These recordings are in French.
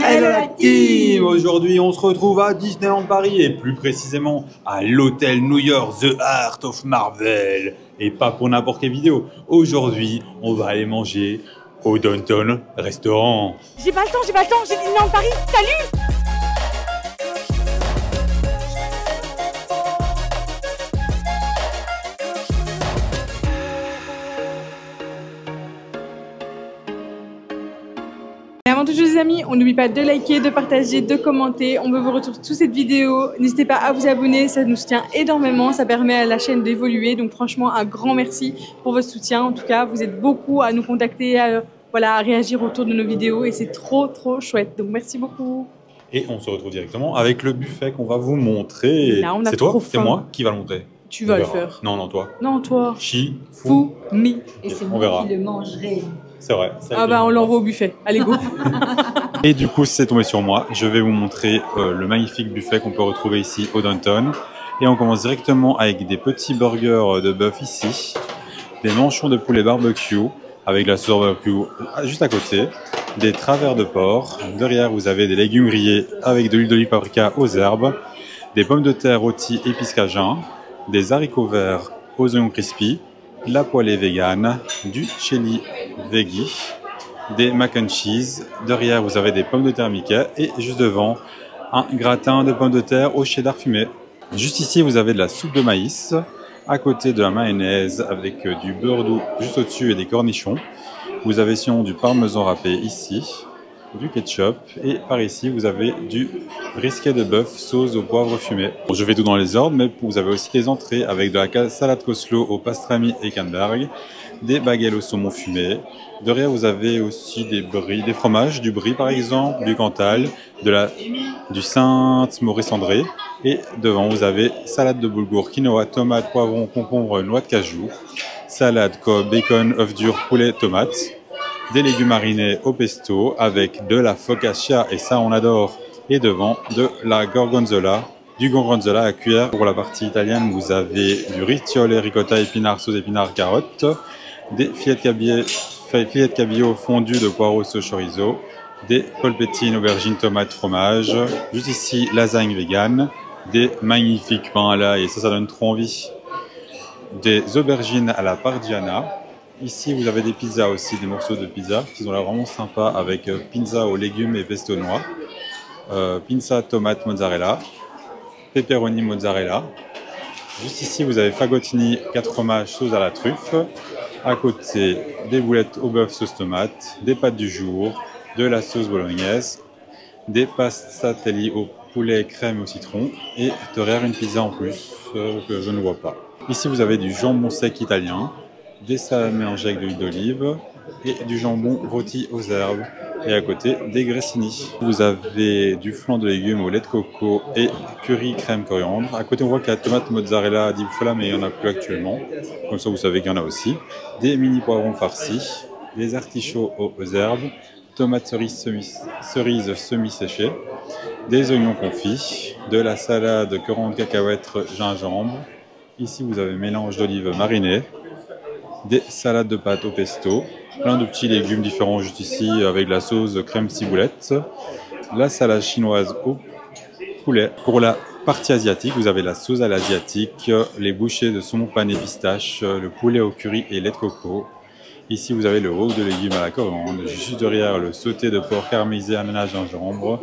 Hello la team! Aujourd'hui, on se retrouve à Disneyland Paris et plus précisément à l'hôtel New York The Heart of Marvel. Et pas pour n'importe quelle vidéo. Aujourd'hui, on va aller manger au Downtown Restaurant. J'ai pas le temps, j'ai Disneyland Paris, salut! Et avant toute chose les amis, on n'oublie pas de liker, de partager, de commenter. On veut vos retours sous cette vidéo. N'hésitez pas à vous abonner, ça nous soutient énormément. Ça permet à la chaîne d'évoluer. Donc franchement, un grand merci pour votre soutien. En tout cas, vous êtes beaucoup à nous contacter, à réagir autour de nos vidéos. Et c'est trop chouette. Donc merci beaucoup. Et on se retrouve directement avec le buffet qu'on va vous montrer. C'est toi, c'est moi qui va le montrer. Tu vas le faire. Non, toi. Non, toi. Chi, Fou, mi. Et c'est moi qui le mangerai. C'est vrai. Ah bah on l'envoie au buffet. Allez go. Et du coup, c'est tombé sur moi. Je vais vous montrer le magnifique buffet qu'on peut retrouver ici au Downtown. Et on commence directement avec des petits burgers de bœuf ici, des manchons de poulet barbecue avec la sauce barbecue juste à côté, des travers de porc. Derrière, vous avez des légumes grillés avec de l'huile d'olive paprika aux herbes, des pommes de terre rôties épices cajun, des haricots verts aux oignons crispy, la poêlée vegan, du chili veggie, des mac and cheese. Derrière, vous avez des pommes de terre Mickey et juste devant, un gratin de pommes de terre au cheddar fumé. Juste ici, vous avez de la soupe de maïs, à côté de la mayonnaise avec du beurre doux juste au-dessus et des cornichons. Vous avez sinon du parmesan râpé ici, du ketchup et par ici vous avez du brisket de bœuf sauce au poivre fumé. Bon, je fais tout dans les ordres, mais vous avez aussi des entrées avec de la salade coleslaw au pastrami et canneberg, des baguettes au saumon fumé. Derrière vous avez aussi des brie, des fromages, du brie par exemple, du Cantal, du Sainte-Maurice-André. Et devant vous avez salade de boulgour, quinoa, tomate, poivron, concombre, noix de cajou, salade, cob, bacon, œuf dur, poulet, tomate, des légumes marinés au pesto avec de la focaccia, et ça on adore, et devant de la gorgonzola, du gorgonzola à cuillère. Pour la partie italienne, vous avez du ricciole, ricotta, épinards, sauce épinards, carottes, des filets de cabillaud fondus de poireaux sauce chorizo, des polpettines, aubergines, tomates, fromage, juste ici lasagne vegan, des magnifiques pains à l'ail, et ça donne trop envie, des aubergines à la parmigiana. Ici, vous avez des pizzas aussi, des morceaux de pizza qui ont l'air vraiment sympas avec pizza aux légumes et pesto noix, pizza tomate mozzarella, pepperoni mozzarella. Juste ici, vous avez fagottini 4 fromages sauce à la truffe. À côté, des boulettes au bœuf sauce tomate, des pâtes du jour, de la sauce bolognaise, des passatelli au poulet crème au citron et derrière une pizza en plus que je ne vois pas. Ici, vous avez du jambon sec italien, des salades mélangées avec de l'huile d'olive et du jambon rôti aux herbes. Et à côté, des grissini. Vous avez du flan de légumes au lait de coco et curry crème coriandre. À côté, on voit qu'il y a tomate mozzarella di bufala, mais il n'y en a plus actuellement. Comme ça, vous savez qu'il y en a aussi. Des mini poivrons farcis, des artichauts aux herbes, tomates cerises semi-séchées, des oignons confits, de la salade coriandre, cacahuètes, gingembre. Ici, vous avez mélange d'olives marinées, des salades de pâtes au pesto, plein de petits légumes différents juste ici avec la sauce crème ciboulette, la salade chinoise au poulet. Pour la partie asiatique, vous avez la sauce à l'asiatique, les bouchées de saumon pané pistache, le poulet au curry et lait de coco. Ici, vous avez le wok de légumes à la coriandre, juste derrière le sauté de porc caramélisé à ménage gingembre.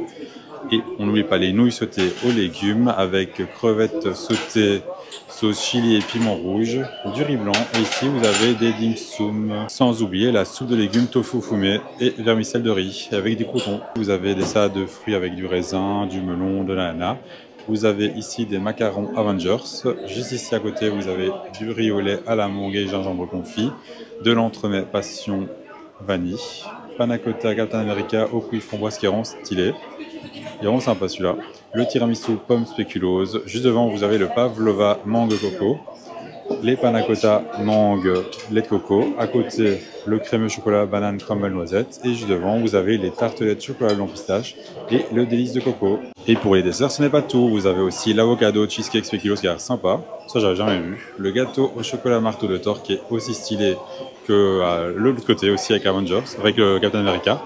Et on n'oublie pas les nouilles sautées aux légumes avec crevettes sautées, sauce chili et piment rouge, du riz blanc. Et ici, vous avez des dim sum, sans oublier la soupe de légumes tofu fumé et vermicelle de riz avec des croutons. Vous avez des salades de fruits avec du raisin, du melon, de l'ananas. Vous avez ici des macarons Avengers. Juste ici à côté, vous avez du riz au lait à la mangue et gingembre confit, de l'entremet passion vanille, panna cotta Captain America au fruits framboise qui est vraiment stylé. Il est vraiment sympa celui-là. Le tiramisu pomme spéculose. Juste devant, vous avez le pavlova mangue coco, les panna cotta mangue lait de coco. À côté, le crémeux chocolat banane crumble noisette. Et juste devant, vous avez les tartelettes chocolat blanc pistache et le délice de coco. Et pour les desserts, ce n'est pas tout. Vous avez aussi l'avocado cheesecake spéculoos qui a l'air sympa. Ça, j'avais jamais vu. Le gâteau au chocolat marteau de Thor qui est aussi stylé que l'autre côté aussi avec Avengers, avec le Captain America.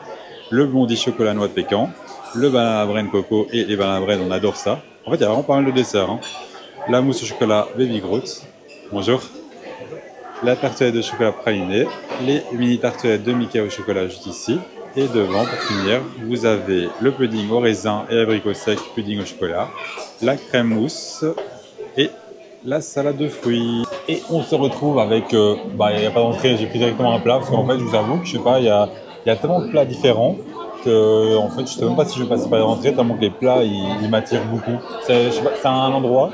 Le bondi chocolat noix de pécan. le banana bread coco et les banana bread, on adore ça. En fait, il y a vraiment pas mal de desserts. Hein. La mousse au chocolat Baby Groot. Bonjour. La tartelette de chocolat praliné. Les mini tartelettes de Mickey au chocolat juste ici. Et devant, pour finir, vous avez le pudding au raisin et abricot sec, pudding au chocolat. La crème mousse et la salade de fruits. Et on se retrouve avec, il n'y a pas d'entrée, j'ai pris directement un plat parce qu'en fait, je vous avoue que je sais pas, il y a tellement de plats différents que en fait, je sais même pas si je vais passer par l'entrée tellement que les plats, ils m'attirent beaucoup. C'est un endroit,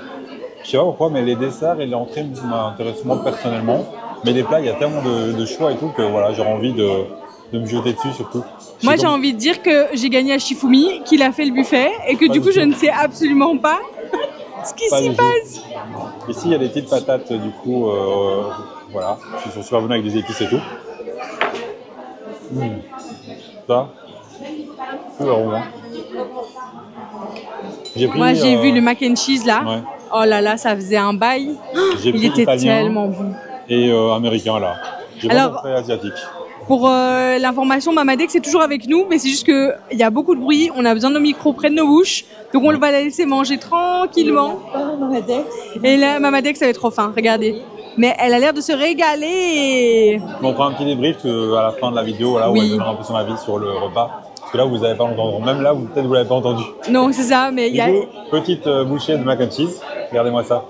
je sais pas pourquoi, mais les desserts et l'entrée m'intéressent moi personnellement. Mais les plats, il y a tellement de choix et tout que voilà, j'aurais envie de me jeter dessus surtout. Moi, j'ai envie de dire que j'ai gagné à Shifumi, qu'il a fait le buffet et que du coup, je ne sais absolument pas ce qui s'y passe. Ici, il y a des petites patates, du coup, voilà, qui sont super bonnes avec des épices et tout. Ça, super bon. Moi, j'ai vu le mac and cheese là. Ouais. Oh là là, ça faisait un bail. Il était tellement bon. Et américain là. J'ai pas montré asiatique. Pour l'information, Mamadex c'est toujours avec nous, mais c'est juste qu'il y a beaucoup de bruit, on a besoin de nos micros près de nos bouches, donc on va la laisser manger tranquillement. Et là, Mamadex avait trop faim, regardez. Mais elle a l'air de se régaler. On prend un petit débrief à la fin de la vidéo, là, où elle donnera un peu son avis sur le repas. Parce que là, vous n'avez pas entendu. Même là, peut-être vous l'avez pas entendu. Non, c'est ça, mais il y a... Petite bouchée de mac and cheese. Regardez-moi ça.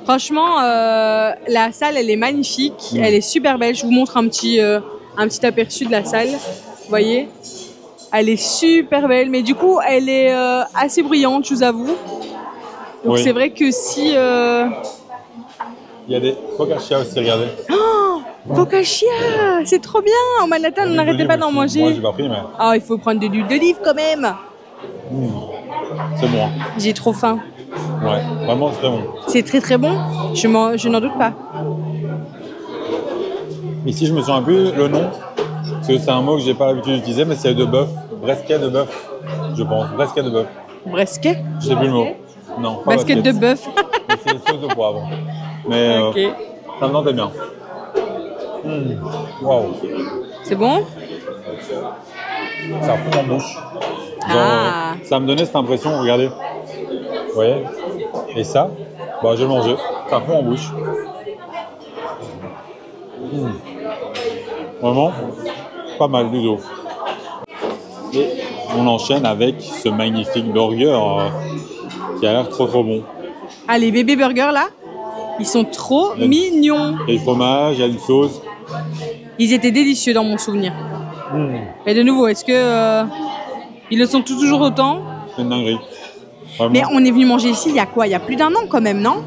Franchement, la salle, elle est magnifique. Elle est super belle. Je vous montre un petit aperçu de la salle. Vous voyez? Elle est super belle. Mais du coup, elle est assez bruyante, je vous avoue. Donc c'est vrai que si... Il y a des focaccia aussi, regardez. Oh, focaccia, c'est trop bien. Au Manhattan, on n'arrêtait pas d'en manger. Moi, j'ai pas pris, mais... Ah, il faut prendre de l'huile d'olive quand même. C'est bon. J'ai trop faim. Ouais, vraiment c'est très bon. C'est très très bon, je n'en doute pas. Ici, je me souviens plus le nom, parce que c'est un mot que j'ai pas l'habitude d'utiliser, mais c'est de bœuf, brisket de bœuf, je pense, brisket de bœuf. Brisket? Je sais plus le mot. Non, pas basket de bœuf. C'est une sauce de poivre. Mais ça me tentait bien. Waouh. C'est bon? Ça fond en bouche. Genre, ça me donnait cette impression, regardez. Vous voyez? Et ça, je vais le manger. Ça fond en bouche. Vraiment, pas mal du tout. Et on enchaîne avec ce magnifique burger qui a l'air trop bon. Ah, les bébés burgers là, ils sont trop mignons. Il y a du fromage, il y a une sauce. Ils étaient délicieux dans mon souvenir. Et de nouveau, est-ce que ils le sont toujours autant? C'est une dinguerie. Vraiment. Mais on est venu manger ici il y a quoi? Il y a plus d'un an quand même, non?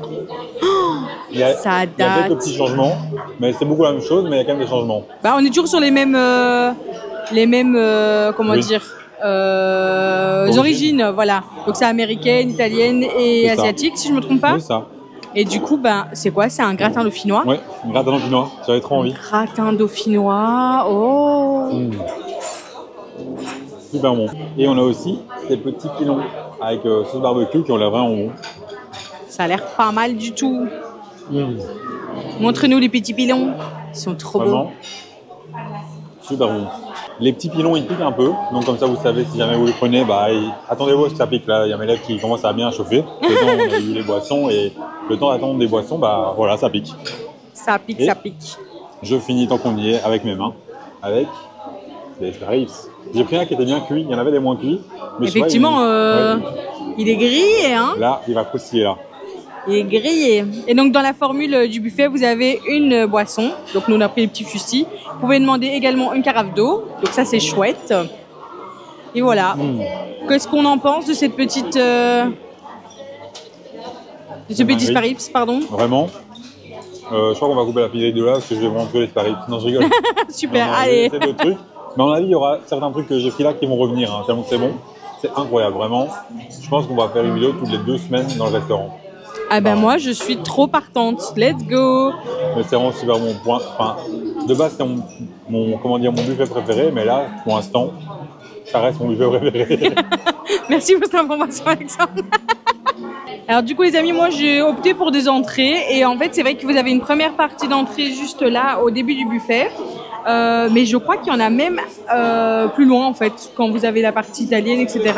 Ça date. Il y a quelques petits changements, mais c'est beaucoup la même chose, mais il y a quand même des changements. On est toujours sur les mêmes comment dire, origines, voilà. Donc c'est américaine, italienne et asiatique, si je me trompe pas. C'est ça. Et du coup, c'est quoi? C'est un gratin dauphinois? Ouais, un gratin dauphinois, j'avais trop envie. Gratin dauphinois, oh. Super bon. Et on a aussi ces petits pilons avec sauce barbecue qui ont l'air vraiment bon. Ça a l'air pas mal du tout. Montre-nous les petits pilons. Ils sont trop beaux. Super bon. Les petits pilons, ils piquent un peu. Donc comme ça, vous savez, si jamais vous les prenez, attendez-vous à ce que ça pique. Là, il y a mes lèvres qui commencent à bien chauffer. Le temps, on a eu les boissons et le temps d'attendre des boissons, voilà, ça pique. Ça pique, ça pique. Je finis tant qu'on y est avec mes mains, avec des Spare-Ribs. J'ai pris un qui était bien cuit. Il y en avait des moins cuits. Mais effectivement, il est grillé, hein. Là, il va croustiller là. Il est grillé. Et donc dans la formule du buffet, vous avez une boisson. Donc nous on a pris les petits fustis. Vous pouvez demander également une carafe d'eau. Donc ça c'est chouette. Et voilà. Qu'est-ce qu'on en pense de cette petite de ce petit Spare-Ribs, pardon? Vraiment. Je crois qu'on va couper la vidéo là parce que je vais vraiment tuer les Spare-Ribs. Non, je rigole. Super, allez. C'est d'autres trucs. Mais à mon avis, il y aura certains trucs que j'ai pris là qui vont revenir. Hein, tellement que c'est bon. C'est incroyable, vraiment. Je pense qu'on va faire une vidéo toutes les 2 semaines dans le restaurant. Ah moi je suis trop partante. Let's go. Mais c'est vraiment super bon point. Enfin, de base c'est mon buffet préféré, mais là pour l'instant ça reste mon buffet préféré. Merci pour cette information, Alexandre. Alors du coup les amis, moi j'ai opté pour des entrées et en fait c'est vrai que vous avez une première partie d'entrée juste là au début du buffet Mais je crois qu'il y en a même plus loin en fait, quand vous avez la partie italienne, etc.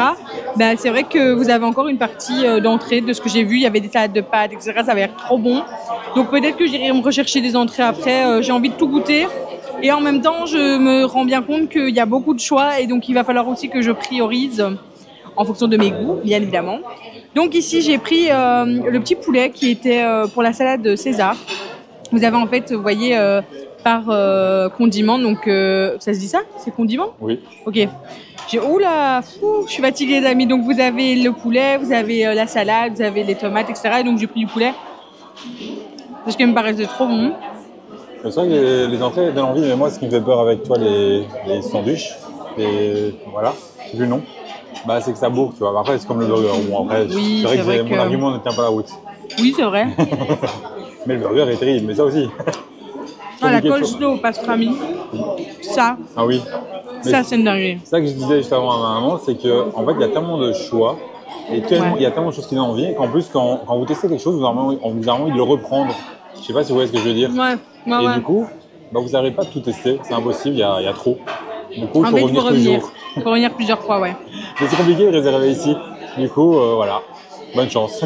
Ben, c'est vrai que vous avez encore une partie d'entrée de ce que j'ai vu. Il y avait des salades de pâtes, etc. Ça avait l'air trop bon. Donc peut-être que j'irai me rechercher des entrées après. J'ai envie de tout goûter. Et en même temps, je me rends bien compte qu'il y a beaucoup de choix et donc il va falloir aussi que je priorise en fonction de mes goûts, bien évidemment. Donc ici, j'ai pris le petit poulet qui était pour la salade César. Vous avez en fait, vous voyez, par condiment, donc ça se dit ça? C'est condiment? Oui. Ok. Oula, je suis fatiguée les amis. Donc vous avez le poulet, vous avez la salade, vous avez les tomates, etc. Et donc j'ai pris du poulet. Parce qu'il me paraissait trop bon. C'est vrai que les entrées donnent envie, mais moi, ce qui me fait peur avec toi, les sandwichs, et voilà, c'est plus le nom, bah, c'est que ça bourre, tu vois. Après, c'est comme le burger. Bon, après, Oui, c'est vrai que mon argument ne tient pas la route. Oui, c'est vrai. Mais le burger est terrible, mais ça aussi. Ah, la coleslaw pastrami. Ça. Ah oui. Ça, c'est une dinguerie. C'est ça que je disais juste avant à ma maman, c'est qu'en fait, il y a tellement de choix et il y a tellement de choses qui donnent envie qu'en plus, quand vous testez quelque chose, vous avez envie de le reprendre. Je sais pas si vous voyez ce que je veux dire. Ouais. Du coup, bah, vous n'arrivez pas à tout tester, c'est impossible, il y a trop. Du coup, il faut revenir toujours. Il faut revenir plusieurs fois, ouais. Mais c'est compliqué de réserver ici. Du coup, voilà, bonne chance.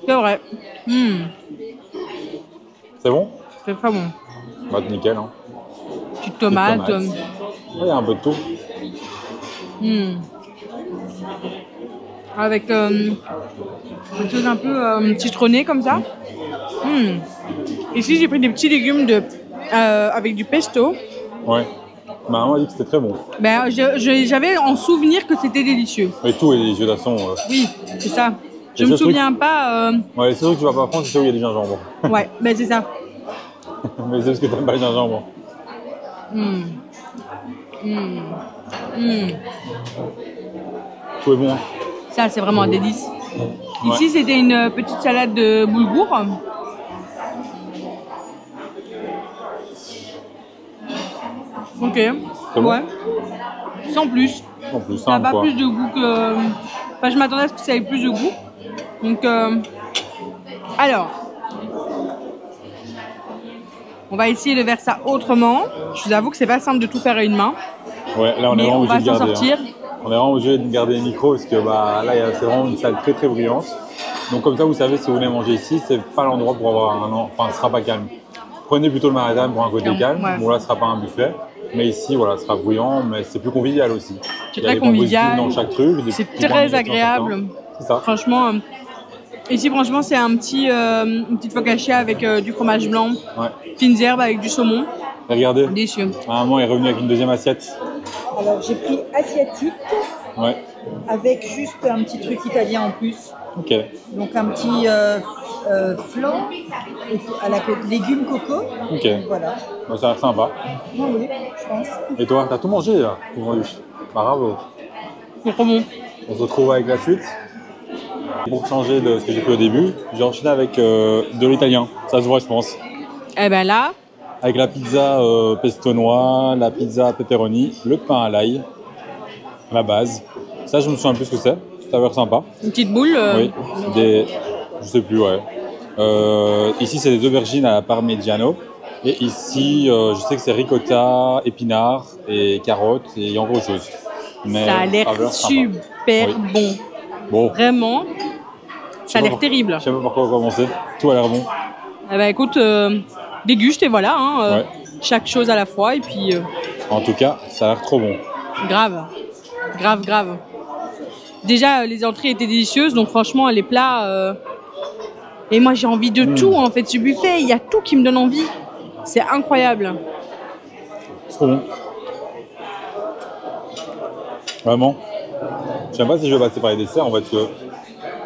C'est vrai. C'est bon? C'est très bon. Bah, nickel. Hein. Petite tomate. Il y a un peu de tout. Avec quelque chose un peu citronné comme ça. Ici, j'ai pris des petits légumes avec du pesto. Ouais. Ma maman a dit que c'était très bon. Ben, j'avais en souvenir que c'était délicieux. Mais tout est délicieux de toute façon. Oui, c'est ça. Je me souviens pas. Ouais, c'est sûr que tu vas pas prendre, c'est sûr qu'il y a du gingembre. Ouais, ben c'est ça. Mais c'est parce que t'aimes pas le gingembre. Tout est bon. Ça, c'est vraiment un délice. Ici, c'était une petite salade de boulgour. Ok. C'est bon. Ouais. Sans plus. En plus, Ça n'a pas quoi. plus de goût que. Enfin, je m'attendais à ce que ça ait plus de goût. Donc, alors, on va essayer de faire ça autrement. Je vous avoue que c'est pas simple de tout faire à une main. Ouais, là on est vraiment obligé de garder. Sortir. Hein. On est vraiment obligé de garder les micros parce que bah, là c'est vraiment une salle très très bruyante. Donc comme ça, vous savez, si vous venez manger ici, c'est pas l'endroit pour avoir enfin, ce sera pas calme. Prenez plutôt le Maritime pour un côté calme. Ouais. Bon là, ce sera pas un buffet. Mais ici, voilà, ce sera bruyant, mais c'est plus convivial aussi. C'est très convivial. Dans chaque truc. C'est très agréable. C'est ça. Franchement, ici, franchement, c'est une petite focaccia avec du fromage blanc, fines herbes avec du saumon. Et regardez, délicieux. À un moment, il est revenu avec une deuxième assiette. Alors, j'ai pris asiatique avec juste un petit truc italien en plus. Ok. Donc, un petit flan à la légumes coco. Ok. Voilà. Bah, ça a l'air sympa. Oui, je pense. Et toi, t'as tout mangé là? Tout vendu. Bravo. C'est trop bon. On se retrouve avec la suite. Pour changer de ce que j'ai fait au début, j'ai enchaîné avec de l'italien. Ça se voit, je pense. Eh ben là. Avec la pizza pesto noix, la pizza pepperoni, le pain à l'ail, la base. Ça, je me souviens plus ce que c'est. Ça a l'air sympa. Une petite boule. Oui. Je sais plus, ouais. Ici, c'est des aubergines à la parmigiano. Et ici, je sais que c'est ricotta, épinards et carottes et encore autre chose. Mais ça a l'air super bon. Vraiment, ça a l'air terrible. Je sais pas par quoi commencer. Tout a l'air bon. Eh ben écoute, déguste et voilà. Hein, chaque chose à la fois et puis. En tout cas, ça a l'air trop bon. Grave. Déjà, les entrées étaient délicieuses, donc franchement, les plats. Et moi, j'ai envie de tout en fait. Ce buffet, il y a tout qui me donne envie. C'est incroyable. C'est trop bon. Vraiment. Je sais pas si je vais passer par les desserts en fait. Tu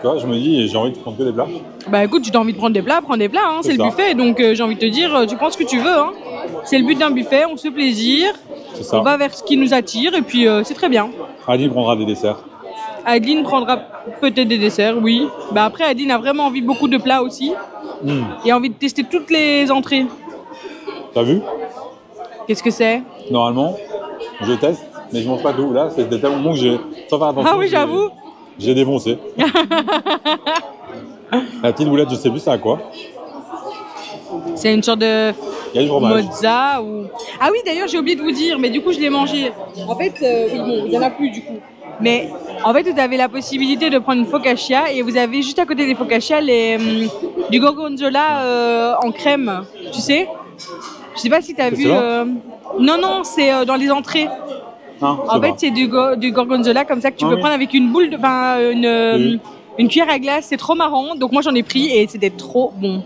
vois, je me dis, j'ai envie de prendre que des plats. Bah écoute, tu as envie de prendre des plats, prends des plats. Hein, c'est le buffet, donc j'ai envie de te dire, tu prends ce que tu veux. Hein. C'est le but d'un buffet, on se fait plaisir. C'est ça. On va vers ce qui nous attire et puis c'est très bien. Adeline prendra des desserts. Adeline prendra peut-être des desserts, oui. Bah après, Adeline a vraiment envie de beaucoup de plats aussi. Et a envie de tester toutes les entrées. T'as vu? Qu'est-ce que c'est? Normalement, je teste, mais je mange pas tout. Là, c'était tellement bon que j'ai, sans faire attention. Ah oui, j'avoue. J'ai défoncé. La petite boulette, je sais plus, c'est à quoi? C'est une sorte de Il y a du fromage. mozza ou... Ah oui, d'ailleurs, j'ai oublié de vous dire, mais du coup, je l'ai mangé. En fait, oui, bon, il n'y en a plus du coup. Mais en fait, vous avez la possibilité de prendre une focaccia et vous avez juste à côté des focaccia du gorgonzola en crème, tu sais. Je sais pas si tu as vu... Non, non, c'est dans les entrées. Ah, En fait, c'est du gorgonzola comme ça que tu peux prendre avec une boule, une cuillère à glace. C'est trop marrant. Donc moi, j'en ai pris et c'était trop bon.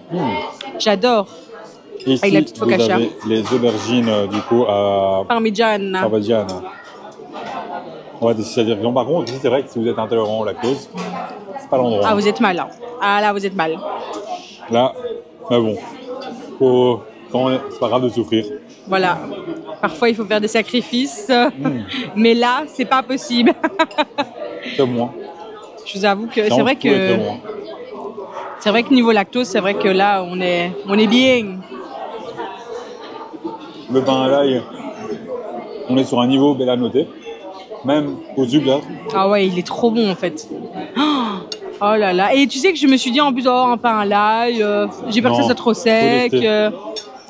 J'adore. Ici, avec la petite focaccia. vous avez les aubergines du coup à Parmigiana. Parmigiana. Ouais, c'est-à-dire que par contre, ici, c'est vrai que si vous êtes intolérant au lactose, c'est pas l'endroit. Ah, vous êtes mal. Hein. Ah là, vous êtes mal. Là, mais bon, c'est pas grave de souffrir. Voilà. Parfois, il faut faire des sacrifices. Mais là, c'est pas possible. Comme moi. Je vous avoue que c'est vrai que... C'est vrai que niveau lactose, c'est vrai que là, on est bien. Le pain à l'ail, on est sur un niveau bel à noter. Même au sucre. Ah ouais, il est trop bon en fait. Oh là là. Et tu sais que je me suis dit en plus, oh, un pain à l'ail, j'ai peur que ça soit trop sec. Il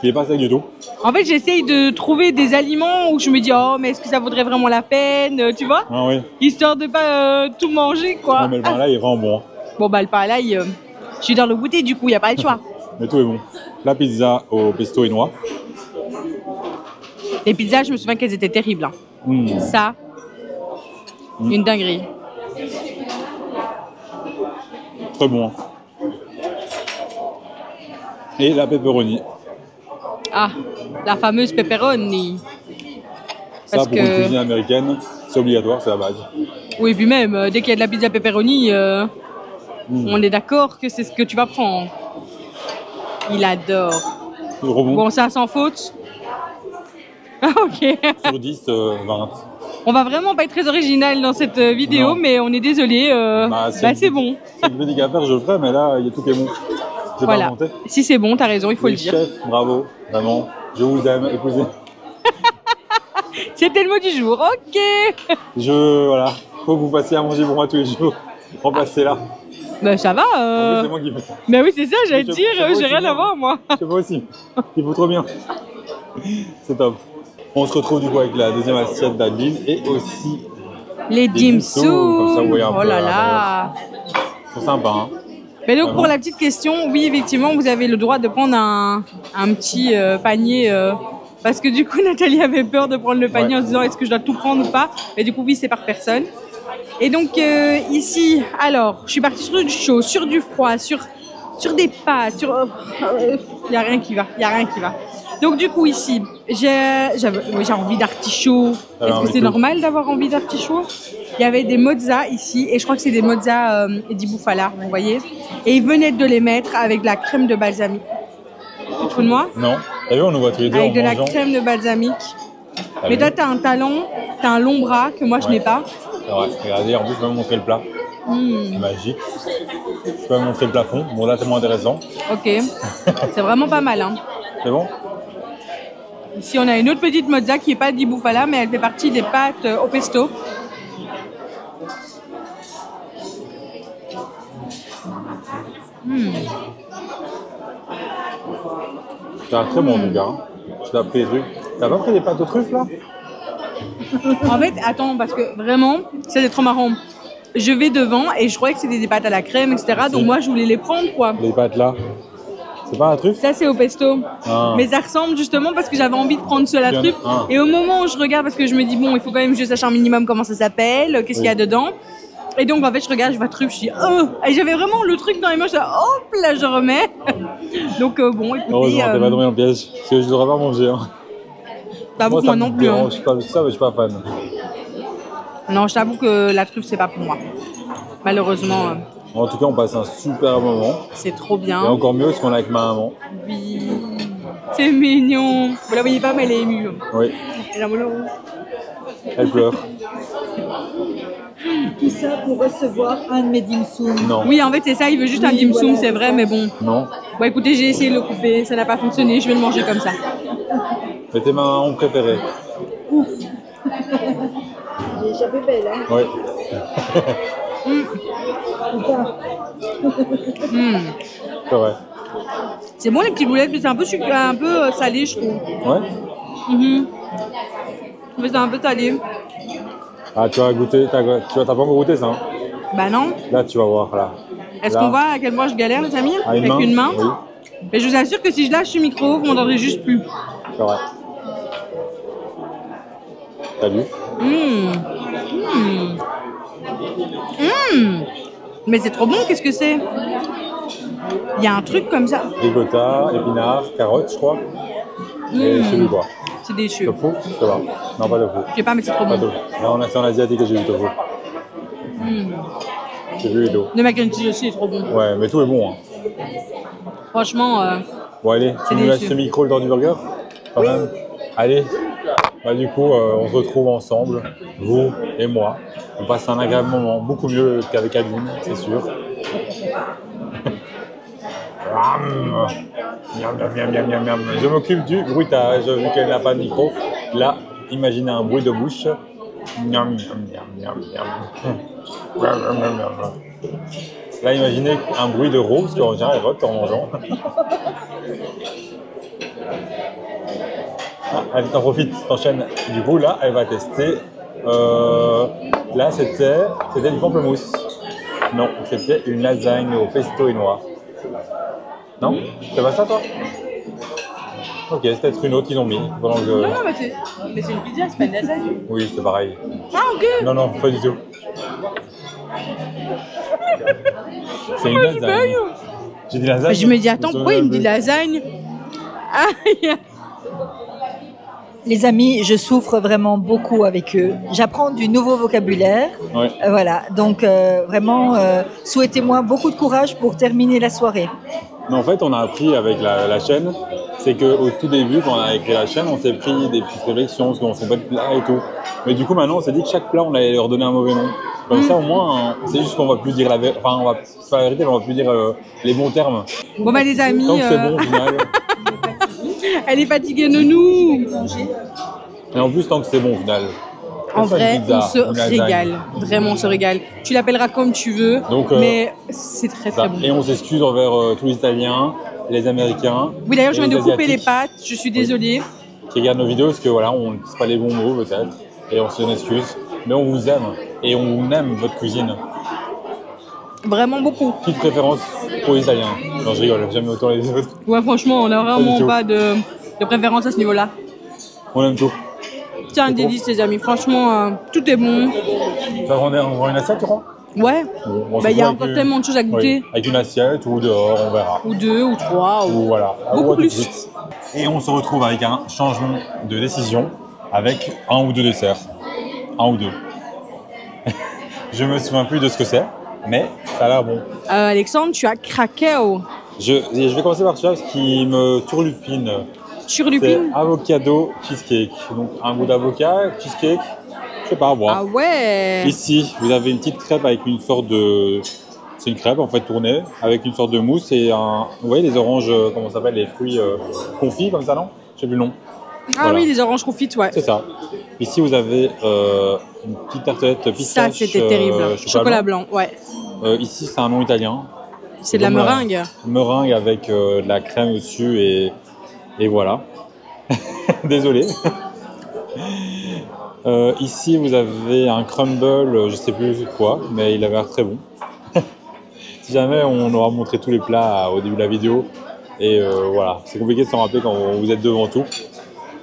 n'est pas sec du tout. En fait, j'essaye de trouver des aliments où je me dis, oh, mais est-ce que ça vaudrait vraiment la peine, tu vois? Ah oui. Histoire de pas tout manger, quoi. Non, mais le pain à l'ail est vraiment bon. Bon, bah, le pain à l'ail, je vais dans le goûter, du coup, il n'y a pas le choix. Mais tout est bon. La pizza au pesto et noix. Les pizzas, je me souviens qu'elles étaient terribles. Hein. Ça, une dinguerie. Très bon. Et la pepperoni. Ah, la fameuse pepperoni. Ça, pour une cuisine américaine, c'est obligatoire, c'est la base. Oui, puis même, dès qu'il y a de la pizza pepperoni, on est d'accord que c'est ce que tu vas prendre. Il adore. Bon, ça sans faute. Ah, ok. Sur 10, 20. On va vraiment pas être très original dans cette vidéo, mais on est désolé. C'est bon. C'est le petit à faire, je le ferai, mais là, il y a tout qui est bon. Voilà. Si c'est bon, t'as raison, il faut le dire. Chef, bravo, vraiment. Je vous aime, épousez. C'était le mot du jour, ok. Voilà, faut que vous passiez à manger pour moi tous les jours. Remplacez là. Ben ça va. C'est moi qui fais. Ben oui, c'est ça, j'allais te dire, j'ai rien à voir moi. Je vois aussi. Il faut trop bien. C'est top. On se retrouve du coup avec la deuxième assiette d'Adeline et aussi les dim sum. Comme ça, vous voyez un peu. Oh là là. C'est sympa, hein. Mais donc pour la petite question, oui effectivement vous avez le droit de prendre un petit panier parce que du coup Nathalie avait peur de prendre le panier en se disant est-ce que je dois tout prendre ou pas. Mais du coup oui c'est par personne. Et donc ici, alors je suis partie sur du chaud, sur du froid, sur des pâtes, il y a rien qui va, Donc du coup ici, j'ai envie d'artichaut. Est-ce que c'est normal d'avoir envie d'artichaut? Il y avait des mozza ici et je crois que c'est des mozza di bufala, vous voyez. Et ils venaient de les mettre avec de la crème de balsamique. Tu te fous de moi? Non. T'as vu, on nous voit tous les deux avec en de mangeant. La crème de balsamique. Mais toi, t'as un talon, t'as un long bras que moi je n'ai pas. C'est vrai. Regardez, en plus, je vais vous montrer le plat. C'est magique. Je peux vous montrer le plafond. Bon, là, c'est moins intéressant. Ok. C'est vraiment pas mal. Hein. C'est bon? Ici, on a une autre petite mozza qui n'est pas di bufala, mais elle fait partie des pâtes au pesto. C'est très bon, mon gars. Je t'ai appris des trucs. T'as pas pris des pâtes aux truffes, là? En fait, attends, parce que vraiment, c'est trop marrant. Je vais devant et je croyais que c'était des pâtes à la crème, etc. Donc moi, je voulais les prendre, quoi. Les pâtes là, c'est pas la truffe? Ça, c'est au pesto. Mais ça ressemble justement parce que j'avais envie de prendre ceux à la truffe. Et au moment où je regarde, parce que je me dis, bon, il faut quand même que je sache un minimum comment ça s'appelle, qu'est-ce qu'il y a dedans. Et donc, en fait, je regarde, je vois truffe, je dis, oh! Et j'avais vraiment le truc dans les mains, je dis, hop là, je remets. Donc, bon, écoutez. Heureusement, t'es pas tombé dans le piège. Parce que je devrais pas manger. Hein. T'avoue que moi non plus. Hein. Je suis pas ça, mais je suis pas fan. Non, je t'avoue que la truffe, c'est pas pour moi. Malheureusement. En tout cas, on passe un super moment. C'est trop bien. Et encore mieux, ce qu'on a avec ma maman. Oui. C'est mignon. Vous la voyez pas, mais elle est émue. Oui. Elle pleure. Tout ça pour recevoir un de mes dim sum. Non. Oui, en fait, c'est ça. Il veut juste un dim sum, c'est vrai, mais bon. Non. Bon, écoutez, j'ai essayé de le couper. Ça n'a pas fonctionné. Je vais le manger comme ça. Mais t'es ma maman préférée. Ouf. J'avais belle, hein. Oui. Ou pas. C'est vrai. C'est bon les petites boulettes, mais c'est un peu sucré, un peu salé, je trouve. Ouais. Mais c'est un peu salé. Ah, tu vas goûter, t'as pas encore goûté ça, hein? Bah non. Là, tu vas voir, là. Est-ce Là. qu'on voit à quel point je galère, les amis? À Avec une main? Oui, Mais je vous assure que si je lâche le micro, vous m'entendrez juste plus. c'est vrai. T'as vu? Mais c'est trop bon, qu'est-ce que c'est? Il y a un truc comme ça. Ricotta, épinards, carottes, je crois. Et je sais plus quoi. C'est délicieux. Tofu, ça va. Non, pas tofu. Je sais pas, mais c'est trop Pas bon. tofu. Non, c'est en asiatique que j'ai vu tofu. J'ai vu Edo. Le mac and cheese aussi est trop bon. Ouais, mais tout est bon. Hein. Franchement, Bon, allez, tu nous laisses délicieux. ce micro le temps du burger? Quand même. Allez. Bah, du coup, on se retrouve ensemble, vous et moi. On passe un agréable moment, beaucoup mieux qu'avec Aline, c'est sûr. Je m'occupe du bruitage, vu qu'elle n'a pas de micro. Là, imaginez un bruit de bouche. Là, imaginez un bruit de roux, parce qu'en général, elle rote en mangeant. Ah, allez, t'en profites, t'enchaînes. Du coup, là, elle va tester. Là, c'était du pamplemousse. Non, c'était une lasagne au pesto et noix. Non? C'est pas ça, toi? Ok, c'est peut-être une autre qu'ils ont mis. Pendant que... non, mais c'est une pizza, c'est pas une lasagne. Oui, c'est pareil. Ah, ok. Non, non, pas du tout. C'est une lasagne. J'ai dit lasagne. Je me dis, attends, pourquoi il me dit lasagne? Aïe. Les amis, je souffre vraiment beaucoup avec eux. J'apprends du nouveau vocabulaire. Ouais. Voilà, donc vraiment, souhaitez-moi beaucoup de courage pour terminer la soirée. Mais en fait, on a appris avec la chaîne, c'est qu'au tout début, quand on a créé la chaîne, on s'est pris des petites réflexions, parce qu'on ne fait pas de plat et tout. Mais du coup, maintenant, on s'est dit que chaque plat, on allait leur donner un mauvais nom. Comme ça, au moins, c'est juste qu'on va plus dire la vérité. Enfin, on va c'est pas la vérité, mais on va plus dire les bons termes. Bon, bah, les amis. Tant que c'est bon, au final. Elle est fatiguée, nounou. Et en plus, tant que c'est bon, au final. En C'est pas vrai, une pizza, on se une lasagne. régale. Vraiment, on se régale. Tu l'appelleras comme tu veux, Donc, mais c'est très Ça. très bon. Et on s'excuse envers tous les Italiens, les Américains. Oui, d'ailleurs, je et viens de les couper les Asiatiques pâtes. Je suis désolée. Qui regardent nos vidéos parce que voilà, on ne pas les bons mots peut-être. Et on s'en excuse. Mais on vous aime. Et on aime votre cuisine. Vraiment beaucoup. Petite préférence pour les Italiens. Non, je rigole, jamais autant les autres. Ouais, franchement, on n'a Pas vraiment du tout. pas de préférence à ce niveau-là. On aime tout. C'est un délice, les amis. Franchement, tout est bon. Ça va prendre une assiette, tu crois? Ouais. On Bah, se il y a retrouve encore avec tellement de choses à goûter. oui, avec une assiette ou dehors, on verra. Ou deux, ou trois. Ou voilà. Beaucoup On voit tout de plus. suite. Et on se retrouve avec un changement de décision avec un ou deux desserts. Un ou deux. Je me souviens plus de ce que c'est, mais ça a l'air bon. Alexandre, tu as craqué. Je vais commencer par celui-là parce qu'il me turlupine. C'est Turlupine. avocado cheesecake. Donc un goût d'avocat, cheesecake, je sais pas, boire. Ah ouais. Ici, vous avez une petite crêpe avec une sorte de... C'est une crêpe en fait tournée avec une sorte de mousse et un... Vous voyez les oranges, comment ça s'appelle, les fruits confits comme ça, non? Je sais plus le nom. Ah Voilà. oui, les oranges confites, ouais. C'est ça. Ici, vous avez une petite tartelette pistache. Ça, c'était terrible. Chocolat blanc, ouais. Ici, c'est un nom italien. C'est de la Comme, meringue. Meringue avec de la crème au-dessus et voilà. Désolé. Ici, vous avez un crumble, je sais plus quoi, mais il avait l'air très bon. Si jamais, on aura montré tous les plats au début de la vidéo. Et voilà, c'est compliqué de s'en rappeler quand vous êtes devant tout.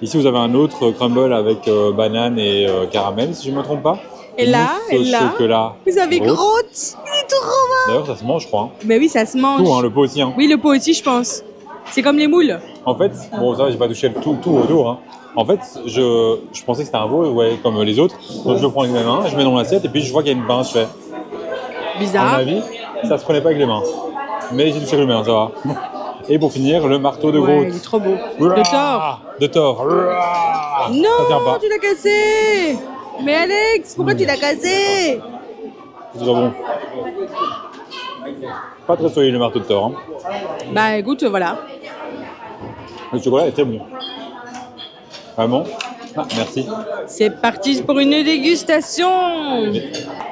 Ici, vous avez un autre crumble avec banane et caramel, si je ne me trompe pas. Et là, Mousse au chocolat. Vous avez rose. Groot. Il est tout romain. D'ailleurs, ça se mange, je crois. Hein. Mais oui, ça se mange. Tout, hein, le pot aussi. Hein. Oui, le pot aussi, je pense. C'est comme les moules. En fait, bon, ça, j'ai pas touché tout autour. Hein. En fait, je pensais que c'était un veau, ouais, comme les autres. Donc, je le prends avec mes mains, je mets dans l'assiette et puis je vois qu'il y a une pince. Je fais, à Bizarre. mon avis, ça se prenait pas avec les mains. Mais j'ai touché les mains, ça va. Et pour finir, le marteau de Ouais, Groot. il est trop beau. Ouah, De Thor. De Thor. Ouah, Non, ça tient pas. tu l'as cassé. Mais Alex, pourquoi tu l'as cassé? C'est très bon. Pas très solide le marteau de Thor. Hein. Bah écoute, voilà. Le chocolat est très bon. Vraiment. Ah, merci. C'est parti pour une dégustation.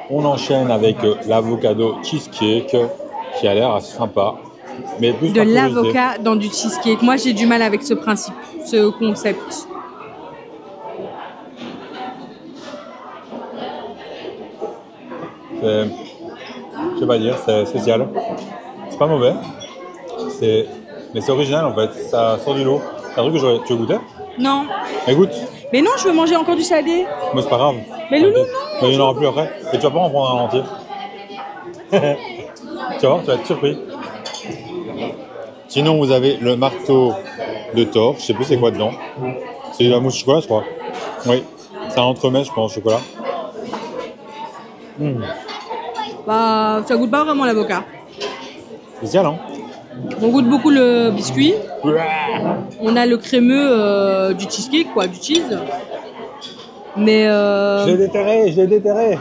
On enchaîne avec l'avocado cheesecake qui a l'air assez sympa. Mais plus de par curiosité. l'avocat dans du cheesecake. Moi, j'ai du mal avec ce principe, ce concept. Je sais pas dire, c'est spécial. C'est pas mauvais. Mais c'est original en fait. Ça sort du lot. C'est un truc que j'aurais. Tu veux goûter? Non. Écoute, Mais non, je veux manger encore du salé. moi c'est pas grave. Mais Loulou, T'inquiète. Mais il n'y en aura plus après. Et tu vas pas en prendre un entier. Tu vas voir, tu vas être surpris. Sinon, vous avez le marteau de Thor. Je sais plus c'est quoi dedans. C'est de la mousse chocolat, je crois. Oui. C'est un entremets, je pense, chocolat. Bah, ça goûte pas vraiment l'avocat. Spécial, hein? On goûte beaucoup le biscuit. On a le crémeux du cheesecake, quoi, du cheese. Mais Je l'ai déterré.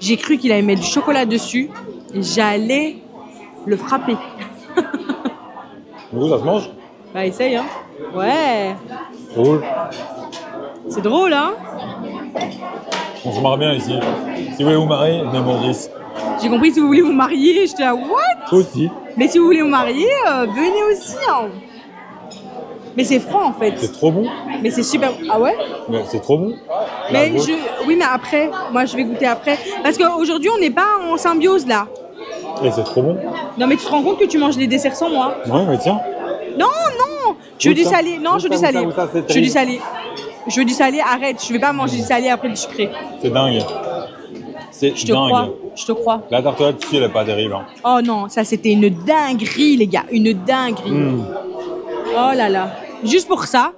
j'ai cru qu'il allait mettre du chocolat dessus. J'allais le frapper. Du coup, ça se mange? Bah, essaye, hein. Ouais. Drôle. C'est drôle, hein. On se marre bien ici. Si vous voulez vous marier, venez Maurice. J'ai compris, si vous voulez vous marier, j'étais là, what? Toi aussi. Mais si vous voulez vous marier, venez aussi, hein. Mais c'est froid, en fait. C'est trop bon. Mais c'est super. Ah ouais? Mais c'est trop bon. Mais oui, mais après, moi je vais goûter après. Parce qu'aujourd'hui, on n'est pas en symbiose là. Et c'est trop bon. Non, mais tu te rends compte que tu manges les desserts sans moi? Ouais, mais tiens. Non, non. Tu veux du Goûte ça. salé? Non, je veux du Goûte ça, salé. goûte ça, c'est Je veux du terrible. salé. Je veux du salé, arrête. Je vais pas manger du salé après du sucré. C'est dingue. C'est Je te dingue. crois. Je te crois. La tartelette dessus, elle est pas terrible. Hein. Oh non, ça c'était une dinguerie, les gars. Une dinguerie. Oh là là. Juste pour ça,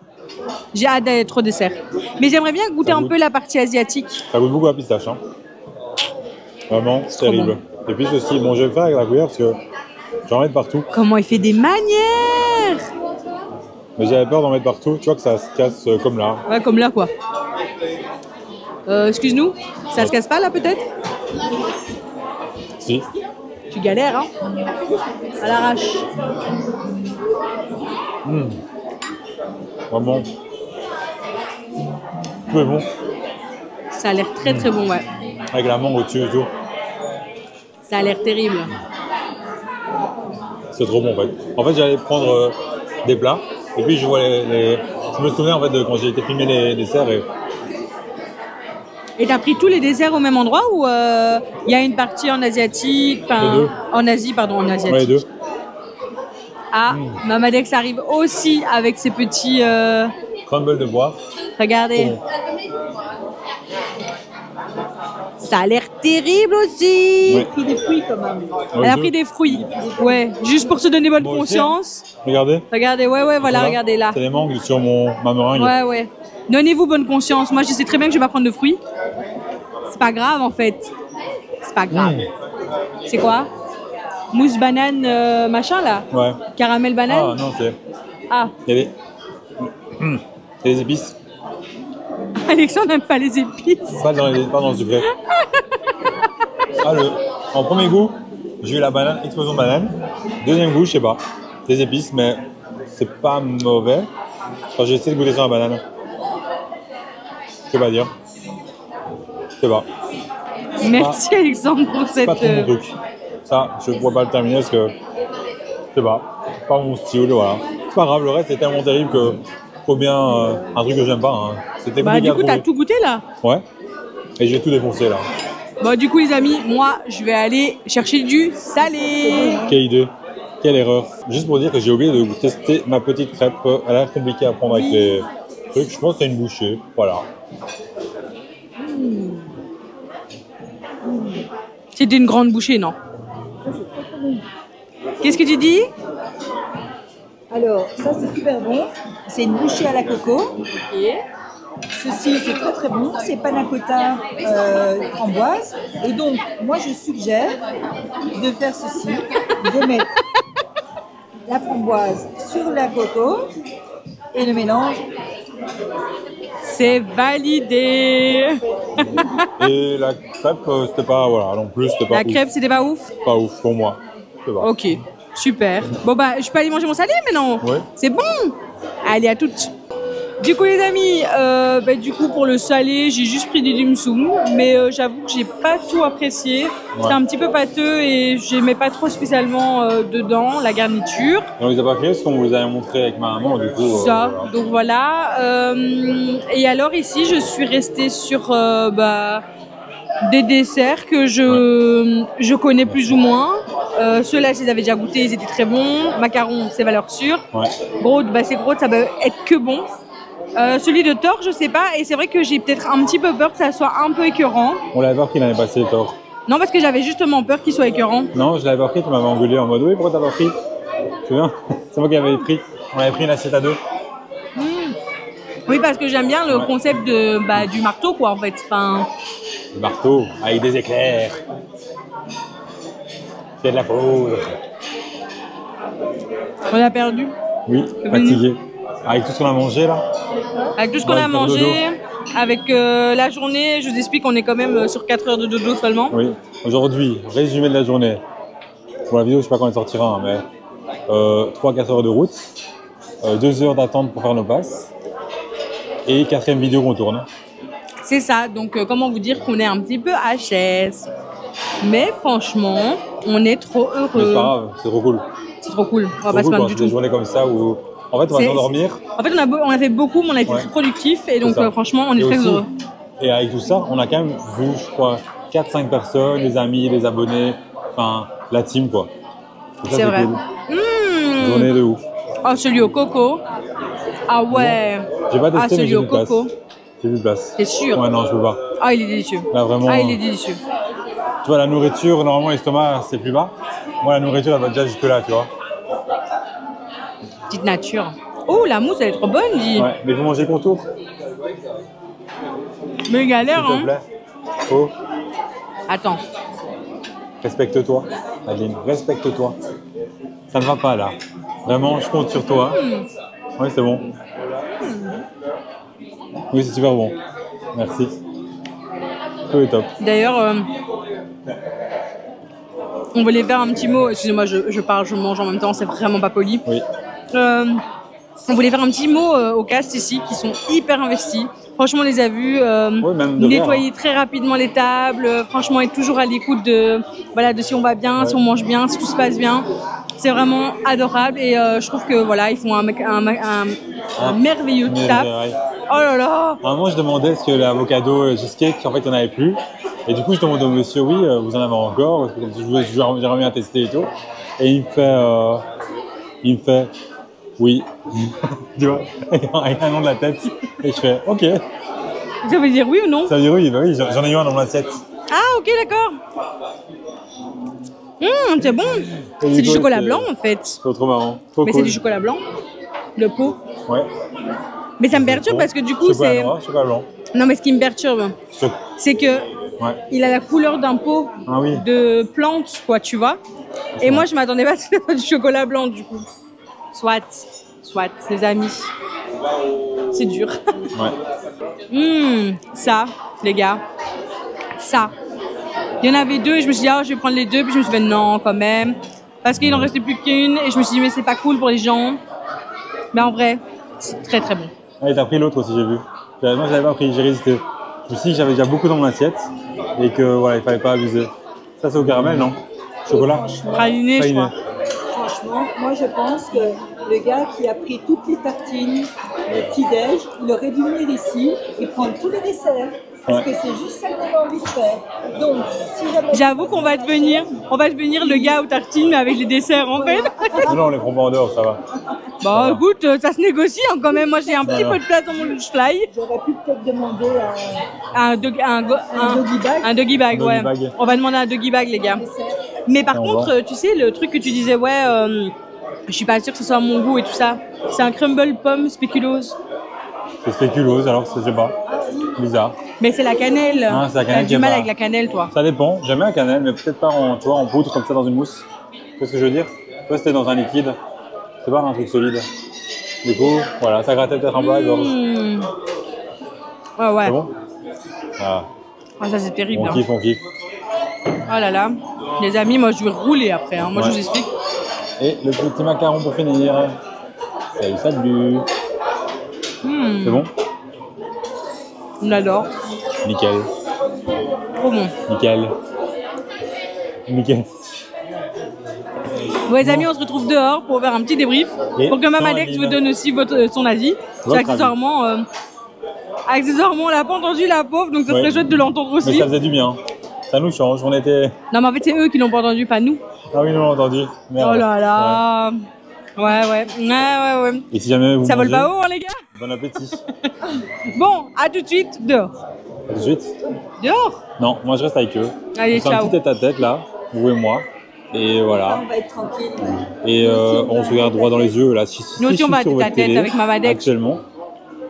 j'ai hâte d'être au dessert. Mais j'aimerais bien goûter Ça un goûte. peu la partie asiatique. Ça goûte beaucoup la pistache. Hein. Vraiment, c'est trop terrible. Et puis ceci, bon, je vais le faire avec la cuillère parce que j'en mets partout. Comment il fait des manières! Mais j'avais peur d'en mettre partout. Tu vois que ça se casse comme là. Ouais, comme là, quoi. Excuse-nous, ça se casse pas là peut-être? Si. Tu galères, hein? À l'arrache. Vraiment. Tout est bon. Ça a l'air très très bon, ouais. Avec la mangue au-dessus et tout. Ça a l'air terrible. C'est trop bon en fait. En fait, j'allais prendre des plats. Et puis je vois Je me souviens en fait de quand j'ai été filmer les desserts et Et t'as pris tous les desserts au même endroit ou il y a une partie en asiatique, Les deux. en Asie, pardon, en asiatique. ouais, les deux. Ah, Mamadex arrive aussi avec ses petits. Crumble de bois. Regardez. Trop bon. Ça a l'air terrible aussi. Ouais. Pris des fruits quand même. Elle a pris des fruits. Ouais, juste pour se donner bonne Moi aussi. conscience. Regardez. Regardez, ouais, voilà, regardez là. C'est des mangues sur ma meringue. Ouais, ouais. Donnez-vous bonne conscience. Moi, je sais très bien que je vais pas prendre de fruits. C'est pas grave, en fait. C'est pas grave. C'est quoi? Mousse banane, machin, là? Ouais. Caramel Ah banane? non, c'est. Ah, Il y a des. Il y a des épices. Alexandre n'aime pas les épices. Pas dans le sucré. En premier goût, j'ai eu la banane, explosion de banane. Deuxième goût, je sais pas. Des épices, mais c'est pas mauvais. Quand j'ai essayé de goûter sur la banane. Je sais pas dire. Je sais pas. Merci Alexandre pour C'est cette. pas trop mon truc. Ça, je pourrais pas le terminer parce que. Je sais pas. C'est pas mon style, voilà. C'est pas grave, le reste est tellement terrible que. Faut bien un truc que j'aime pas. Hein. C'était Bah, compliqué du à coup, t'as trouver. tout goûté là? Ouais. Et je vais tout défoncer là. Bon, du coup, les amis, moi, je vais aller chercher du salé. Quelle idée. Quelle erreur. Juste pour dire que j'ai oublié de tester ma petite crêpe. Elle a l'air compliquée à prendre avec les trucs. Je pense que c'est une bouchée. Voilà. C'était une grande bouchée, non? Qu'est-ce que tu dis? Alors, ça c'est super bon. C'est une bouchée à la coco. Et Ceci c'est très très bon. C'est panna cotta framboise. Et donc, moi je suggère de faire ceci, de mettre la framboise sur la coco et le mélange. c'est validé. Et la crêpe, c'était pas. Voilà, non plus, c'était pas La ouf. crêpe, c'était pas ouf? Pas ouf pour moi. C'est pas. Ok, super. Bon, bah, je peux aller manger mon salé maintenant? Ouais. C'est bon? Allez, à toutes. Du coup les amis, du coup pour le salé, j'ai juste pris du dim sum, mais j'avoue que j'ai pas tout apprécié. C'était un petit peu pâteux et j'aimais pas trop spécialement dedans la garniture. Et on les a pas pris parce qu'on vous avait montré avec ma maman, du coup. Ça, donc voilà. Et alors ici, je suis restée sur des desserts que je connais plus ou moins. Ceux-là, je les avais déjà goûtés, ils étaient très bons. Macarons, c'est valeur sûre. Ouais. Grotte, c'est grotte, ça va être que bon. Celui de Thor, je sais pas, et c'est vrai que j'ai peut-être un petit peu peur que ça soit un peu écœurant. On l'avait pas pris l'année passée, Thor. Non, parce que j'avais justement peur qu'il soit écœurant. Non, je l'avais pas pris, tu m'avais engueulé en mode oui, pourquoi t'as pas pris? Tu vois? C'est moi qui l'avais pris. On avait pris une assiette à deux. Oui, parce que j'aime bien le concept du marteau, quoi, en fait. Enfin... Le marteau, avec des éclairs. C'est de la poudre. On a perdu. Oui, fatigué. Avec tout ce qu'on a mangé là. Avec tout ce qu'on a mangé, avec la journée, je vous explique qu'on est quand même sur 4 heures de dodo seulement. Oui. Aujourd'hui, résumé de la journée. Pour la vidéo, je sais pas quand elle sortira, mais 3-4 heures de route, 2 heures d'attente pour faire nos passes, et 4e vidéo qu'on tourne. C'est ça, donc comment vous dire qu'on est un petit peu HS. Mais franchement, on est trop heureux. Mais c'est pas grave, c'est trop cool. C'est trop cool, on va pas se cool plaindre quand du c'est tout. des journées comme ça où en fait on va s'endormir. En fait on a fait beaucoup, mais on a été très productifs et donc franchement on est très heureux. Et avec tout ça, on a quand même vu, je crois, 4-5 personnes, les amis, les abonnés, enfin la team quoi. C'est vrai. Cool. Journée de ouf. Oh, celui au coco. Ah ouais. J'ai pas testé, mais celui j'ai au plus de place. coco. J'ai plus de place. T'es sûr? Ouais, non, je peux pas. Ah, il est délicieux. Là, vraiment. Ah, il est délicieux. Tu vois, la nourriture, normalement, l'estomac, c'est plus bas. Moi, la nourriture, elle va déjà jusque-là, tu vois. Petite nature. Oh, la mousse, elle est trop bonne, dis. Ouais, mais vous mangez contour. Mais galère, S'il te plaît. Oh, Attends. respecte-toi, Adeline, respecte-toi. Ça ne va pas, là. Vraiment, je compte sur toi. Oui, c'est bon. Oui, c'est super bon. Merci. Tout est top. D'ailleurs, on voulait faire un petit mot. Excusez-moi, je parle, je mange en même temps, c'est vraiment pas poli. Oui. On voulait faire un petit mot au cast ici, qui sont hyper investis. Franchement, on les a vus même de nettoyer très rapidement les tables. Franchement, être toujours à l'écoute de si on va bien, si on mange bien, si tout se passe bien. C'est vraiment adorable et je trouve que voilà, ils font un merveilleux taf. Oh là là! À un moment, je demandais est-ce que l'avocado cheesecake, en fait, il n'y en avait plus. Et du coup, je demandais au monsieur, oui, vous en avez encore, parce que comme j'aimerais bien tester et tout. Et il me fait, oui. Tu vois, avec un nom de la tête. Et je fais, ok. Ça veut dire oui ou non? Ça veut dire oui, bah oui, j'en ai eu un dans mon assiette. Ah, ok, d'accord. C'est bon. C'est du chocolat blanc en fait. C'est trop marrant. Trop mais cool. c'est du chocolat blanc, le pot. Ouais. Mais ça me perturbe parce que du coup chocolat c'est. Noir, chocolat blanc. Non mais ce qui me perturbe, c'est que il a la couleur d'un pot de plante, quoi, tu vois. Et moi je m'attendais pas à ce que ce soit du chocolat blanc du coup. Soit, les amis. C'est dur. Ouais. Ça, les gars. Ça. Il y en avait deux et je me suis dit, je vais prendre les deux. Puis je me suis dit, non, quand même. Parce qu'il en restait plus qu'une. Et je me suis dit, mais c'est pas cool pour les gens. Mais en vrai, c'est très très bon. Et t'as pris l'autre aussi, j'ai vu. Moi, je l'avais pas pris, j'ai résisté. Je me suis dit que j'avais déjà beaucoup dans mon assiette. Et que voilà, il fallait pas abuser. Ça, c'est au caramel, non? Chocolat? Praliné, je crois. Franchement, moi je pense que le gars qui a pris toutes les tartines, le petit-déj, il aurait dû venir ici et prendre tous les desserts. Parce que c'est juste ça qu'on a envie de faire. Donc, si jamais... J'avoue qu'on va devenir le gars aux tartines mais avec les desserts en fait. Non, on les prend pas en dehors, ça va. Bah écoute, ça se négocie quand même. Moi j'ai un petit peu de place dans mon lunch fly. J'aurais pu peut-être demander un doggy bag, ouais. On va demander un doggy bag, les gars. Mais par contre, tu sais, le truc que tu disais, je suis pas sûre que ce soit à mon goût et tout ça. C'est un crumble pomme spéculose. C'est spéculose, alors je sais pas. Bizarre. Mais c'est la cannelle. Ah, c'est la cannelle. T'as du mal avec la cannelle, toi. Ça dépend. J'aime bien la cannelle, mais peut-être pas en poudre comme ça dans une mousse. Tu vois ce que je veux dire? Toi, c'était dans un liquide. C'est pas un truc solide. Du coup, voilà, ça grattait peut-être un peu à la gorge. Ouais. C'est bon? Ah, ça c'est terrible. On kiffe. Oh là là. Les amis, moi je vais rouler après. Moi je vous explique. Et le petit macaron pour finir. Salut. C'est bon? On adore. Nickel. Trop bon. Nickel. Nickel. Bon, les amis, on se retrouve dehors pour faire un petit débrief. Et Pour que sans Mamadex avis, vous là. donne aussi son avis. Votre Accessoirement, accessoirement, on l'a pas entendu, la pauvre, donc ça serait Ouais. chouette de l'entendre Mais aussi. ça faisait du bien. Ça nous change. On était. Non, mais en fait, c'est eux qui l'ont pas entendu, pas nous. Ah oui, nous l'avons entendu. Merde. Oh là là. Ouais. Et si jamais vous Ça vole mangez, pas haut, hein, les gars. bon appétit. Bon, à tout de suite, dehors. À tout de suite. Dehors. Non, moi je reste avec eux. Allez, On fait un ciao. petit tête-à-tête là, vous et moi. Et voilà. On va être tranquille. Et on se regarde droit dans les yeux là. Si Nous aussi, je on suis va à sur votre tête-à-tête télé, avec Mamadex. actuellement,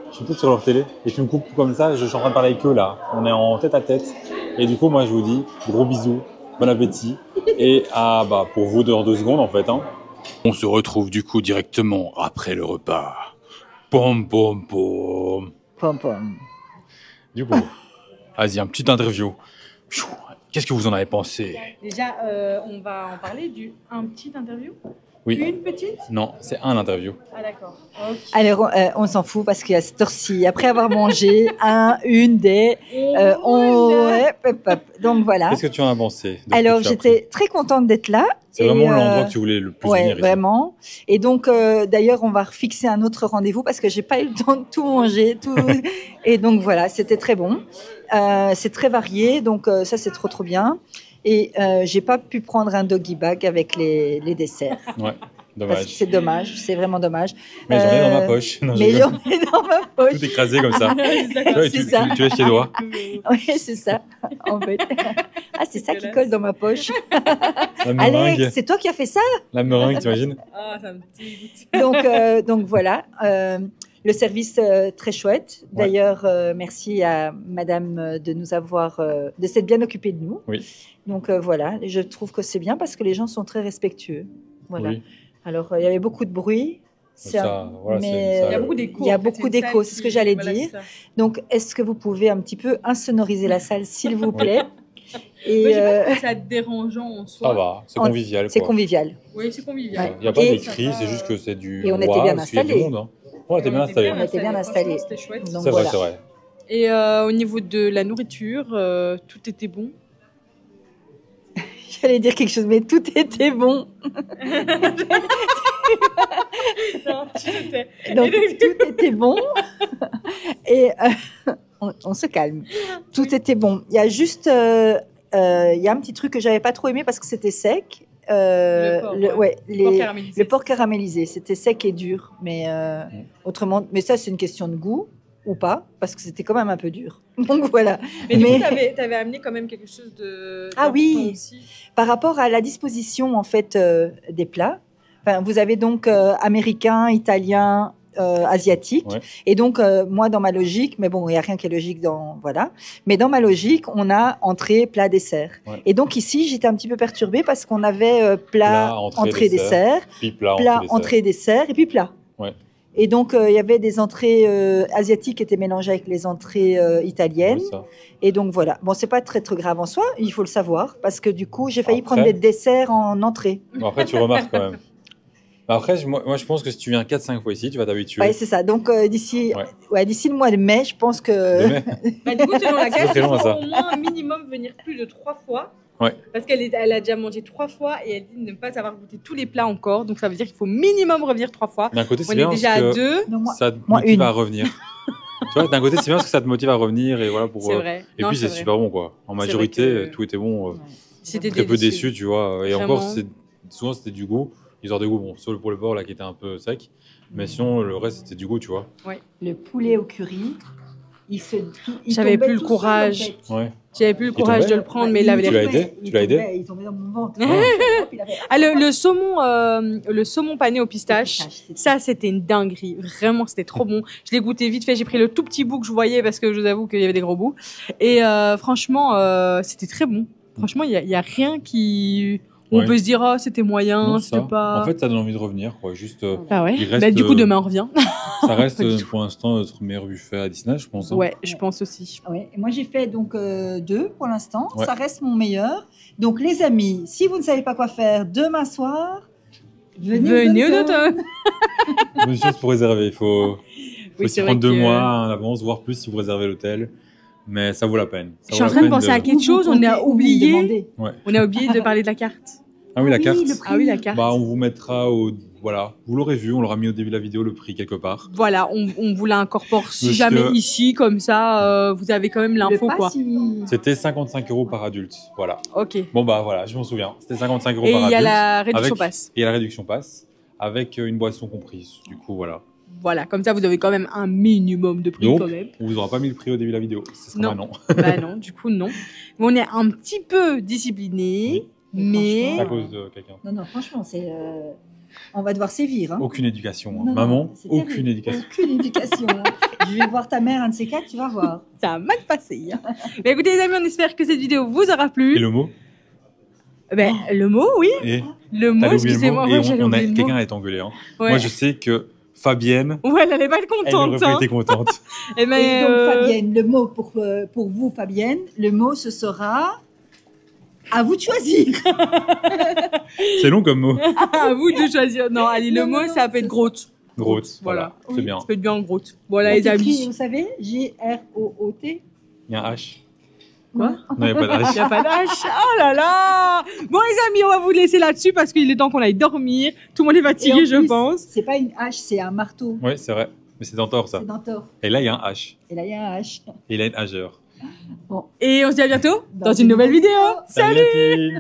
je suis peut-être sur leur télé et tu me coupes comme ça. Je suis en train de parler avec eux là. On est en tête-à-tête. Et du coup, moi je vous dis gros bisous, bon appétit. Et pour vous dans 2 secondes en fait. Hein. On se retrouve du coup directement après le repas. Pom pom pom. Pom pom. Du coup, vas-y, un petit interview. Chou, qu'est-ce que vous en avez pensé? Déjà, on va en parler un petit interview. Oui. Une petite. Non, c'est un interview. Ah d'accord. Ok. Alors, on s'en fout parce qu'à cette heure-ci, après avoir mangé une des, roule. donc voilà. Qu'est-ce que tu en as pensé de ce que Alors, tu as j'étais appris très contente d'être là. C'est Et, vraiment l'endroit que tu voulais le plus Ouais, venir ici. vraiment. Et donc, d'ailleurs, on va refixer un autre rendez-vous parce que j'ai pas eu le temps de tout manger, tout. Et donc voilà, c'était très bon. C'est très varié, donc ça c'est trop bien. Et j'ai pas pu prendre un doggy bag avec les desserts. Ouais, Parce que dommage. c'est dommage, c'est vraiment dommage. Mais j'en ai dans ma poche. Non, je Mais rigole. j'en ai dans ma poche. Tout écrasé comme ça. Tu vois, C'est ça. tu es chez toi. Oui, c'est ça, en fait. Ah, c'est ça qui colle dans ma poche. La meringue. Alex, c'est toi qui as fait ça? La meringue, t'imagines? Ah, ça me dégoûte. Donc voilà, le service très chouette. D'ailleurs, merci à Madame de nous avoir, de s'être bien occupée de nous. Oui. Donc voilà, je trouve que c'est bien parce que les gens sont très respectueux. Voilà. Oui. Alors il y avait beaucoup de bruit. Voilà, mais ça- Il y a beaucoup d'écho. il y a en fait, beaucoup c'est une d'écho, salle c'est ce que qui- j'allais voilà, dire. c'est ça. Donc est-ce que vous pouvez un petit peu insonoriser la salle, s'il vous plaît? Et Moi, j'ai pas trouvé ça dérangeant en soi. Ça va, c'est on- convivial. c'est quoi. convivial. Oui, c'est convivial. Il n'y a pas Et- d'écrit, c'est juste que c'est du. Et on était roi, bien parce qu'il y a du installés. monde, hein. Ouais, on était bien installés. On était bien installés. Franchement, C'était chouette. Donc C'est vrai, voilà. c'est vrai. Et au niveau de la nourriture, tout était bon. J'allais dire quelque chose, mais tout était bon. Non, c'était- Donc tout était bon. Et on se calme. Tout était bon. Il y a juste, il y a un petit truc que j'avais pas trop aimé parce que c'était sec. Le porc, ouais. Porc caramélisé. Le porc caramélisé, c'était sec et dur. Mais autrement, mais ça c'est une question de goût ou pas, parce que c'était quand même un peu dur. Donc voilà. Mais du Mais- coup, t'avais amené quand même quelque chose de. Ah oui. d'important aussi. Par rapport à la disposition en fait des plats, enfin, vous avez donc américain, italien, asiatique. Ouais. Et donc moi dans ma logique, mais bon il y a rien qui est logique dans voilà. Mais dans ma logique, on a entrée, plat, dessert. Ouais. Et donc ici j'étais un petit peu perturbée parce qu'on avait plat, entrée, dessert, Puis plat, plat, entrée, dessert et puis plat. Ouais. Et donc il y avait des entrées asiatiques qui étaient mélangées avec les entrées italiennes. Oui, ça. Et donc voilà. Bon, c'est pas très grave en soi, il faut le savoir, parce que du coup, j'ai failli Après- prendre des desserts en entrée. Bon, après, tu remarques quand même. Après, moi, je pense que si tu viens 4-5 fois ici, tu vas t'habituer. Ouais, c'est ça. Donc d'ici, Ouais. d'ici le mois de mai, je pense que Demain. Bah, du coup, selon la carte, très il loin, faut ça. au moins un minimum venir plus de 3 fois. Ouais. Parce elle a déjà mangé 3 fois et elle dit ne pas avoir goûté tous les plats encore. Donc ça veut dire qu'il faut minimum revenir 3 fois. D'un côté, On c'est est bien déjà à parce que 2. non, moi, ça te moi, motive une. à revenir. Tu vois, d'un côté, c'est bien parce que ça te motive à revenir et voilà pour. C'est vrai. Et Non, puis c'est vrai. super bon quoi. En C'est majorité, vrai que- tout était bon. C'était Très peu délicieux. déçu, tu vois. Et Vraiment. encore, souvent c'était du goût. Ils ont des goûts, bon, sauf pour le porc là qui était un peu sec. Mais sinon, le reste c'était du goût, tu vois. le poulet au curry, il J'avais tombait plus le tout seul, courage. en fait. Ouais. J'avais plus le Il courage tombait de le prendre, mais Ouais, il avait Tu l'air. l'as aidé Tu l'as aidé Il tombait dans mon ventre. Ah. Hop, il avait- Ah, le saumon pané au pistache. Ça, c'était une dinguerie. Vraiment, c'était trop bon. Je l'ai goûté vite fait. J'ai pris le tout petit bout que je voyais parce que je vous avoue qu'il y avait des gros bouts. Et franchement, c'était très bon. Franchement, il y a rien qui. On Ouais. peut se dire, oh, c'était moyen, Non, c'était ça. pas. En fait, ça donne envie de revenir, quoi. Juste, Ah ouais. il reste, Bah, du coup, demain, on revient. ça reste Pas du tout. pour l'instant notre meilleur buffet à Disney, je pense. hein. Ouais, je pense aussi. Ouais. Et moi, j'ai fait donc 2 pour l'instant. Ouais. Ça reste mon meilleur. Donc, les amis, si vous ne savez pas quoi faire demain soir, venez Venez au au Downtown. Downtown. Bonne chose pour réserver, il faut. faut s'y prendre 2 mois à l'avance, voire plus si vous réservez l'hôtel. Mais ça vaut la peine. Je suis en train de penser à quelque chose, on a oublié. Ouais. On a oublié de parler de la carte. Ah oui, la carte. Ah oui, la carte. Bah, on vous mettra au... Voilà, vous l'aurez vu, on l'aura mis au début de la vidéo, le prix quelque part. Voilà, on vous l'incorpore si Parce jamais que- ici, comme ça, vous avez quand même l'info, quoi. C'était 55 € par adulte, voilà. Ok. Bon bah voilà, je m'en souviens. C'était 55 € Et par il y a adulte. la réduction avec- passe. Et la réduction passe, avec une boisson comprise. Du coup, voilà. Voilà, comme ça, vous avez quand même un minimum de prix, Donc, quand même. on vous aura pas mis le prix au début de la vidéo. Ce sera Non. maintenant. Bah non, du coup, non. Mais on est un petit peu discipliné, mais... C'est à cause de quelqu'un. Non, non, franchement, c'est. On va devoir sévir. Hein. Aucune éducation. hein. Non, non, Maman, c'est aucune terrible. éducation. Aucune éducation. Je vais voir ta mère, un de ces quatre, tu vas voir. Ça a mal passé. Hein. Mais écoutez, les amis, on espère que cette vidéo vous aura plu. Et le mot Ben, le mot, oui. Et Le mot, t'as oublié le excusez-moi, mot. ouais, Et j'allais oublier le mot. quelqu'un est engueulé. Hein. Ouais. Moi, je sais que Fabienne, Ouais, elle allait pas être elle n'aurait contente. pas Hein. été contente. Eh ben, Et donc, Fabienne, le mot pour vous, Fabienne, le mot, ce sera. À vous de choisir. C'est long comme mot. à vous de choisir. Non, allez, le Non, mot, non, ça peut être grotte. Grotte. Voilà. Oui, C'est bien. Ça peut être bien en grotte. Voilà, Ça les s'écrit, amis. Vous savez, G-R-O-O-T. Il y a un H. Quoi? Non, il n'y a pas de Il H. n'y a pas d'âge. Oh là là. Bon, les amis, on va vous laisser là-dessus parce qu'il est temps qu'on aille dormir. Tout le monde est Et en fatigué, je plus, pense. C'est pas une hache, c'est un marteau. Oui, c'est vrai. Mais c'est d'Antor, ça. C'est d'Antor. Et là, il y a un H. Et là, il y a un H. Et il a une Hageur. Et on se dit à bientôt dans une nouvelle vidéo. Salut les filles.